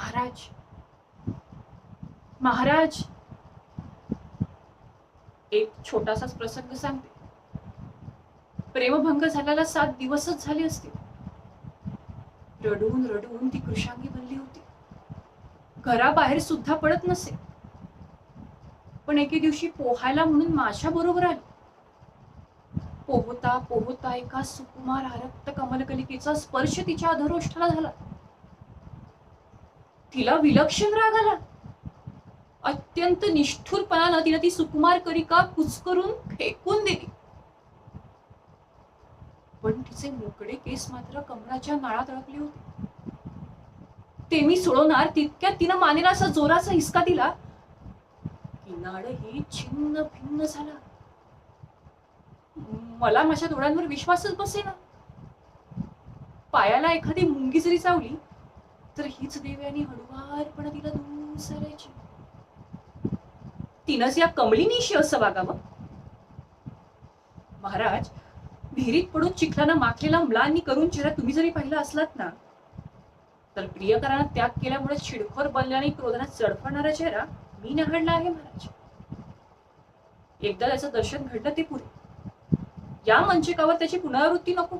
महाराज, महाराज, एक छोटासाच प्रसंग सांगते. प्रेमभंग झाल्याला 7 दिवसच झाले असतील. रडून रडून ती कृशांगी बनली होती. घराबाहेर सुद्धा पडत नसे. पण एके दिवशी पोहायला म्हणून माझ्या बरोबर आली. पोहता पोहता एका सुकुमार आरक्त कमलकलिकेचा स्पर्श तिच्या अधरोष्ठाला झाला. तिला विलक्षण राग आला. अत्यंत निष्ठुरपणानं तिने ती सुकुमार कलिका कुचकरून फेकून दिली. पण तिचे मोकळे केस मात्र कमळाच्या नाळात अडकले होते. ते मी सोडवणार तितक्यात तिनं मानेला असा जोराचा हिसका दिला की नाडही छिन्न भिन्न झाला. मला माझ्या डोळ्यांवर विश्वासच बसेना. पायाला एखादी मुंगी जरी चावली तर हीच देवयानी हळुवारपणे तिला दूर सारायची. तिनंच या कमळीनीशी असं वागावं? महाराज, विहिरीत पडून चिखलानं माखलेला म्लानी करून चेहरा तुम्ही जरी पाहिला असलात ना, तर प्रियकरानं त्याग केल्यामुळे चिडखोर बनल्याने क्रोधाने चडफडणारा चेहरा मी न्याहाळला आहे महाराज. एकदा त्याचं दर्शन घडलं ते पुरे. या मंचकावर त्याची पुनरावृत्ती नको.